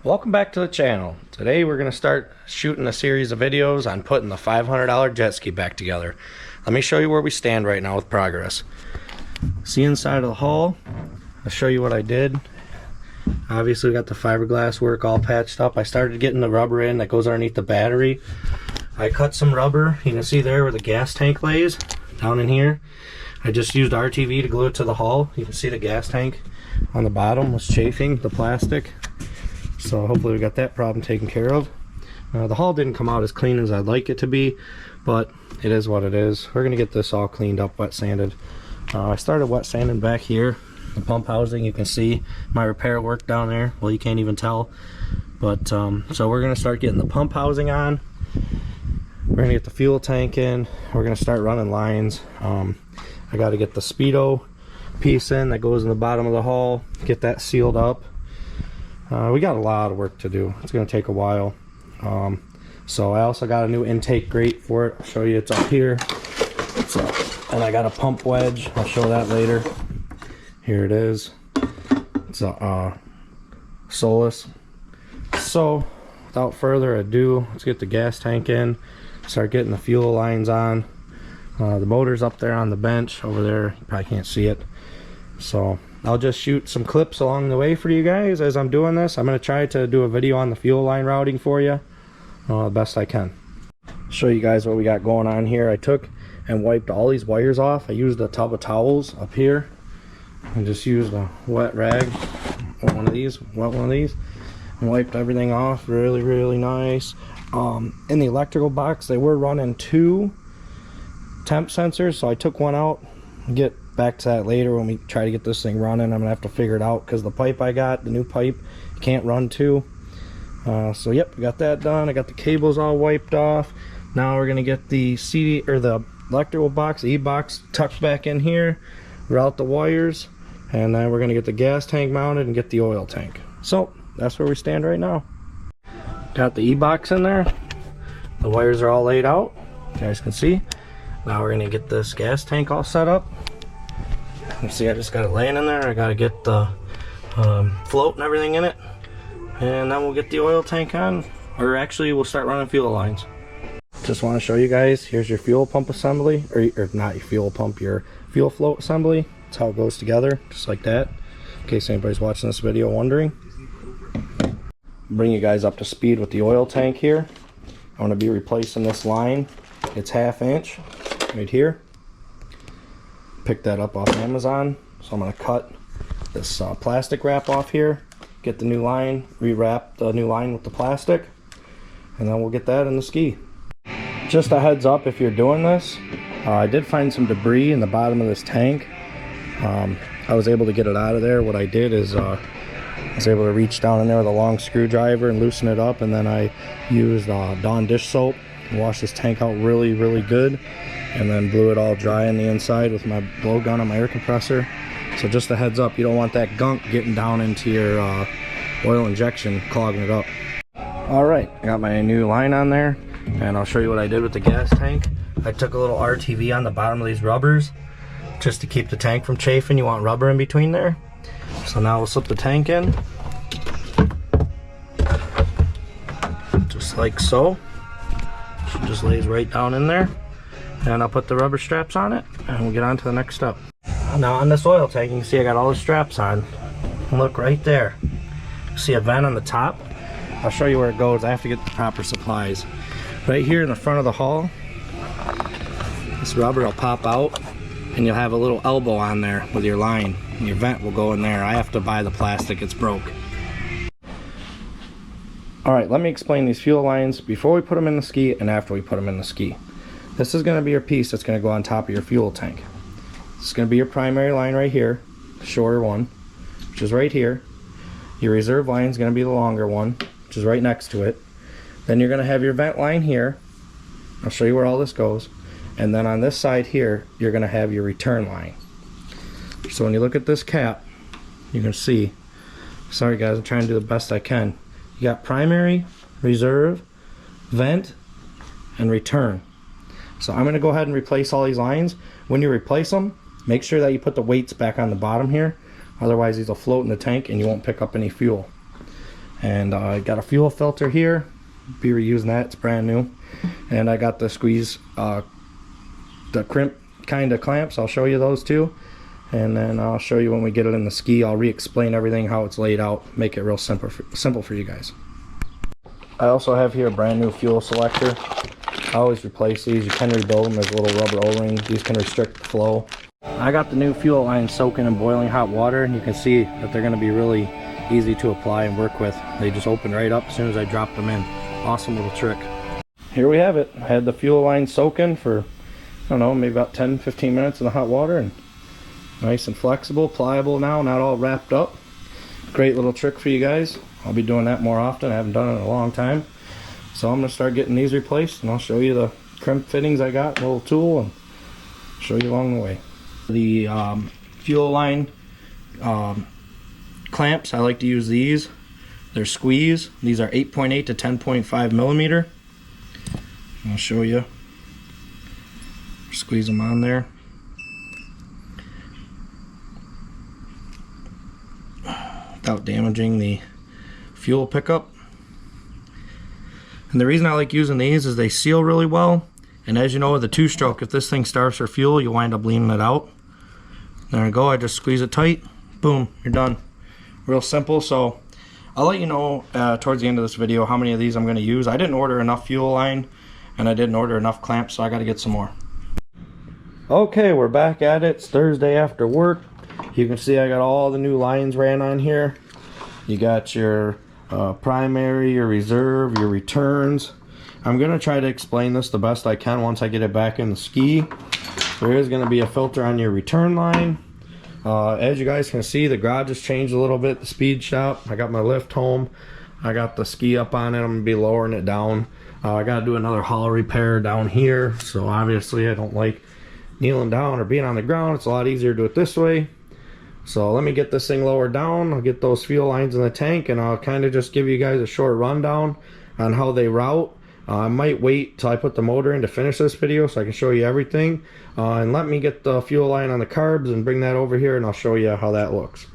Welcome back to the channel. Today we're going to start shooting a series of videos on putting the $500 jet ski back together. Let me show you where we stand right now with progress. See inside of the hull? I'll show you what I did. Obviously we got the fiberglass work all patched up. I started getting the rubber in that goes underneath the battery. I cut some rubber. You can see there where the gas tank lays, down in here. I just used RTV to glue it to the hull. You can see the gas tank on the bottom was chafing the plastic. So hopefully we got that problem taken care of. The hull didn't come out as clean as I'd like it to be, but it is what it is. We're gonna get this all cleaned up, wet sanded. I started wet sanding back here, the pump housing. You can see my repair work down there. Well, you can't even tell. But so we're gonna start getting the pump housing on. We're gonna get the fuel tank in. We're gonna start running lines. I got to get the speedo piece in that goes in the bottom of the hull, get that sealed up. We got a lot of work to do. It's going to take a while. So I also got a new intake grate for it. I'll show you. It's up here. And I got a pump wedge. I'll show that later. Here it is. It's a Solus. So without further ado, let's get the gas tank in, start getting the fuel lines on. The motor's up there on the bench over there. You probably can't see it. So I'll just shoot some clips along the way for you guys as I'm doing this. I'm going to try to do a video on the fuel line routing for you the best I can. Show you guys what we got going on here. I took and wiped all these wires off. I used a tub of towels up here and just used a wet rag, wet one of these, and wiped everything off really nice. In the electrical box they were running 2 temp sensors, so I took one out. Get back to that later when we try to get this thing running. I'm gonna have to figure it out because the pipe I got, the new pipe, you can't run 2. So yep, we got that done. I got the cables all wiped off. Now we're gonna get the CD or the electrical box, the Ebox, tucked back in here, route the wires, and then we're gonna get the gas tank mounted and get the oil tank. So that's where we stand right now. Got the Ebox in there. The wires are all laid out. You guys can see. Now we're gonna get this gas tank all set up. You see I just got it laying in there. I gotta get the float and everything in it, and then we'll get the oil tank on, or actually we'll start running fuel lines. Just want to show you guys, here's your fuel pump assembly, or not your fuel pump, your fuel float assembly. That's how it goes together, just like that, in case anybody's watching this video wondering. Bring you guys up to speed with the oil tank here. I'm going to be replacing this line. It's 1/2 inch right here. Picked that up off Amazon, so I'm going to cut this plastic wrap off here, get the new line, rewrap the new line with the plastic, and then we'll get that in the ski. Just a heads up, if you're doing this, I did find some debris in the bottom of this tank. I was able to get it out of there. What I did is I was able to reach down in there with a long screwdriver and loosen it up, and then I used Dawn dish soap and washed this tank out really good, and then blew it all dry on the inside with my blowgun on my air compressor. So just a heads up, you don't want that gunk getting down into your oil injection, clogging it up. Alright, I got my new line on there, and I'll show you what I did with the gas tank. I took a little RTV on the bottom of these rubbers just to keep the tank from chafing. You want rubber in between there. So now we'll slip the tank in, just like so. It just lays right down in there, and I'll put the rubber straps on it, and we'll get on to the next step. Now on this oil tank, you can see I got all the straps on. Look right there. See a vent on the top? I'll show you where it goes. I have to get the proper supplies. Right here in the front of the hull, this rubber will pop out, and you'll have a little elbow on there with your line, and your vent will go in there. I have to buy the plastic, it's broke. Alright, let me explain these fuel lines before we put them in the ski and after we put them in the ski. This is going to be your piece that's going to go on top of your fuel tank. This is going to be your primary line right here, the shorter one, which is right here. Your reserve line is going to be the longer one, which is right next to it. Then you're going to have your vent line here. I'll show you where all this goes. And then on this side here, you're going to have your return line. So when you look at this cap, you can see, sorry guys, I'm trying to do the best I can. You got primary, reserve, vent, and return. So I'm going to go ahead and replace all these lines. When you replace them, make sure that you put the weights back on the bottom here. Otherwise these will float in the tank and you won't pick up any fuel. And I got a fuel filter here. Be reusing that, it's brand new. And I got the squeeze, the crimp kind of clamps. I'll show you those too. And then I'll show you when we get it in the ski. I'll re-explain everything, how it's laid out, make it real simple for you guys. I also have here a brand new fuel selector. I always replace these. You can rebuild them. There's a little rubber O-ring. These can restrict the flow. I got the new fuel lines soaking in boiling hot water, and you can see that they're going to be really easy to apply and work with. They just open right up as soon as I drop them in. Awesome little trick. Here we have it. I had the fuel line soaking for, I don't know, maybe about 10-15 minutes in the hot water, and nice and flexible, pliable now, not all wrapped up. Great little trick for you guys. I'll be doing that more often. I haven't done it in a long time. So I'm going to start getting these replaced, and I'll show you the crimp fittings I got, a little tool, and show you along the way. The fuel line clamps, I like to use these. They're squeeze. These are 8.8 to 10.5 millimeter. I'll show you. Squeeze them on there. Without damaging the fuel pickup. And the reason I like using these is they seal really well, and as you know with the two-stroke, if this thing starves for fuel, you wind up leaning it out. There I go. I just squeeze it tight, boom, you're done. Real simple. So I'll let you know towards the end of this video how many of these I'm going to use. I didn't order enough fuel line, and I didn't order enough clamps, so I got to get some more. Okay, we're back at it. It's Thursday after work. You can see I got all the new lines ran on here. You got your primary, your reserve, your returns. I'm going to try to explain this the best I can once I get it back in the ski. There is going to be a filter on your return line. As you guys can see, the garage has changed a little bit, the speed shop. I got my lift home. I got the ski up on it. I'm going to be lowering it down. I got to do another hull repair down here. So obviously I don't like kneeling down or being on the ground. It's a lot easier to do it this way. So let me get this thing lowered down. I'll get those fuel lines in the tank, and I'll kind of just give you guys a short rundown on how they route. I might wait till I put the motor in to finish this video so I can show you everything. And let me get the fuel line on the carbs and bring that over here, and I'll show you how that looks.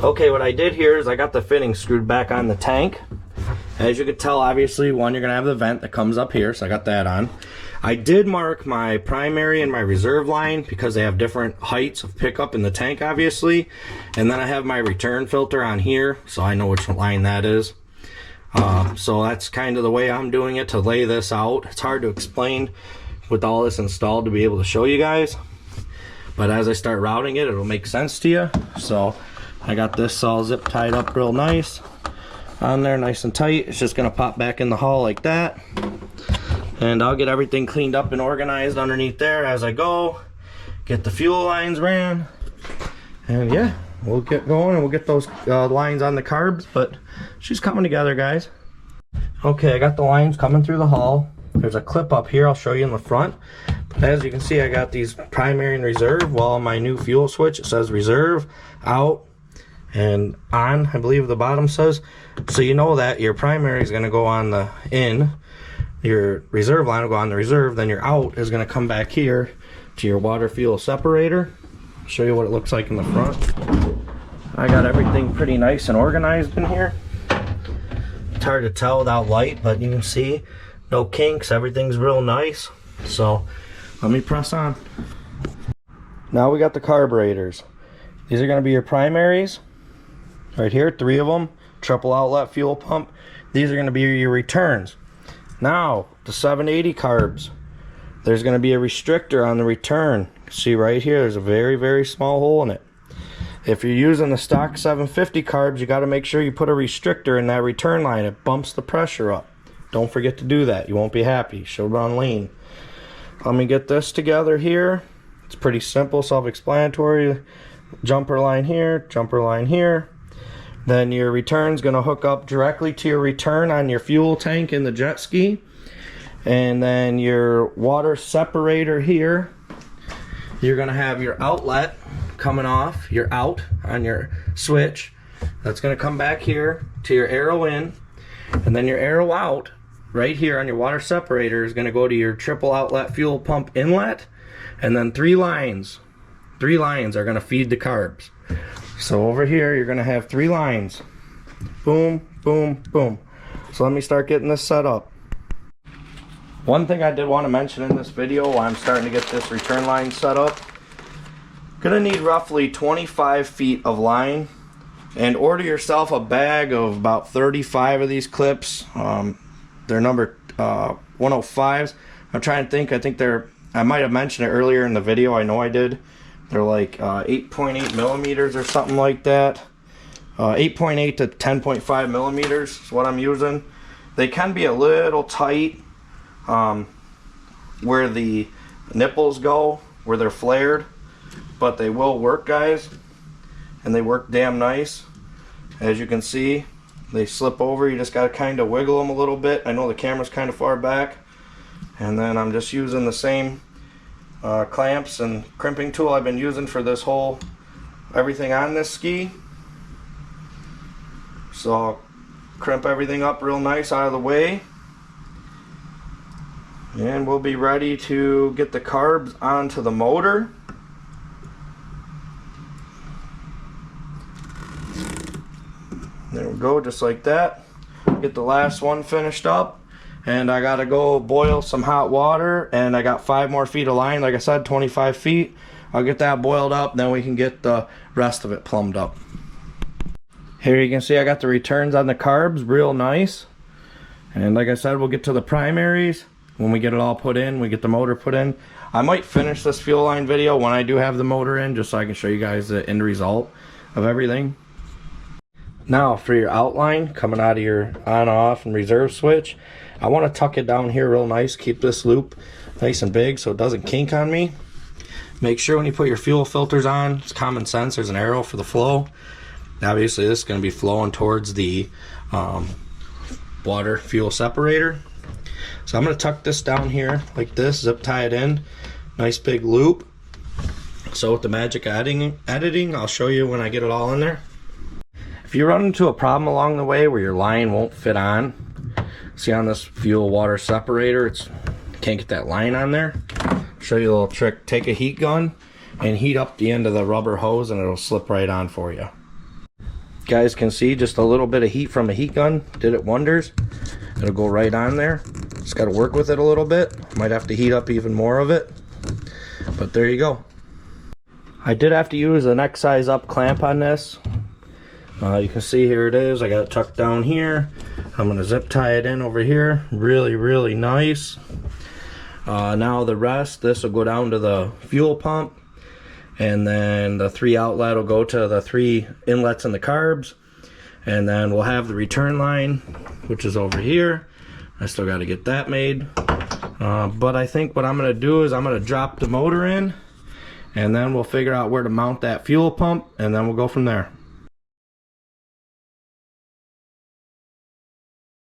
Okay, what I did here is I got the fitting screwed back on the tank. As you can tell, obviously, one, you're going to have the vent that comes up here, so I got that on. I did mark my primary and my reserve line because they have different heights of pickup in the tank, obviously. And then I have my return filter on here, so I know which line that is. So that's kind of the way I'm doing it to lay this out. It's hard to explain with all this installed to be able to show you guys. But as I start routing it, it'll make sense to you. So I got this all zip tied up real nice on there, nice and tight. It's just going to pop back in the hull like that. And I'll get everything cleaned up and organized underneath there as I go. Get the fuel lines ran. And yeah, we'll get going and we'll get those lines on the carbs. But she's coming together, guys. Okay, I got the lines coming through the hull. There's a clip up here I'll show you in the front. But as you can see, I got these primary and reserve. Well, on my new fuel switch, it says reserve, out, and on, I believe the bottom says. So you know that your primary is going to go on the in. Your reserve line will go on the reserve, then your out is going to come back here to your water fuel separator. I'll show you what it looks like in the front. I got everything pretty nice and organized in here. It's hard to tell without light, but you can see no kinks, everything's real nice. So let me press on. Now we got the carburetors. These are going to be your primaries right here, 3 of them, triple outlet fuel pump. These are going to be your returns. Now, the 780 carbs, there's going to be a restrictor on the return. See right here, there's a very, very small hole in it. If you're using the stock 750 carbs, you got to make sure you put a restrictor in that return line. It bumps the pressure up. Don't forget to do that. You won't be happy. Should run lean. Let me get this together here. It's pretty simple, self-explanatory. Jumper line here, jumper line here. Then your return's going to hook up directly to your return on your fuel tank in the jet ski. And then your water separator here, you're going to have your outlet coming off, your out on your switch. That's going to come back here to your arrow in. And then your arrow out right here on your water separator is going to go to your triple outlet fuel pump inlet. And then 3 lines. 3 lines are going to feed the carbs. So over here you're going to have 3 lines. boom, boom, boom. So let me start getting this set up. One thing I did want to mention in this video while I'm starting to get this return line set up, gonna need roughly 25 feet of line, and order yourself a bag of about 35 of these clips. They're number 105s. I'm trying to think, I might have mentioned it earlier in the video, I know I did. They're like 8.8 millimeters or something like that. 8.8 to 10.5 millimeters is what I'm using. They can be a little tight where the nipples go, where they're flared, but they will work, guys, and they work damn nice. As you can see, they slip over. You just got to kind of wiggle them a little bit. I know the camera's kind of far back, and then I'm just using the same clamps and crimping tool I've been using for this whole everything on this ski. So I'll crimp everything up real nice out of the way, and we'll be ready to get the carbs onto the motor. There we go, just like that. Get the last one finished up, and I gotta go boil some hot water, and I got 5 more feet of line, like I said, 25 feet. I'll get that boiled up, then we can get the rest of it plumbed up. Here you can see I got the returns on the carbs real nice, and like I said, we'll get to the primaries when we get it all put in. We get the motor put in. I might finish this fuel line video when I do have the motor in, just so I can show you guys the end result of everything. Now for your outline coming out of your on, off, and reserve switch, I want to tuck it down here real nice. Keep this loop nice and big so it doesn't kink on me. Make sure when you put your fuel filters on, it's common sense, there's an arrow for the flow. Obviously this is going to be flowing towards the water fuel separator. So I'm going to tuck this down here like this, zip tie it in, nice big loop. So with the magic editing, I'll show you when I get it all in there. If you run into a problem along the way where your line won't fit on, see on this fuel water separator, can't get that line on there. I'll show you a little trick. Take a heat gun and heat up the end of the rubber hose, and it'll slip right on for you. You guys can see just a little bit of heat from a heat gun did it wonders. It'll go right on there. Just got to work with it a little bit. Might have to heat up even more of it, but there you go. I did have to use a next size up clamp on this. You can see here it is. I got it tucked down here. I'm going to zip tie it in over here. Really, really nice. Now the rest, this will go down to the fuel pump, and then the 3 outlet will go to the 3 inlets in the carbs, and then we'll have the return line, which is over here. I still got to get that made. But I think what I'm going to do is I'm going to drop the motor in, and then we'll figure out where to mount that fuel pump, and then we'll go from there.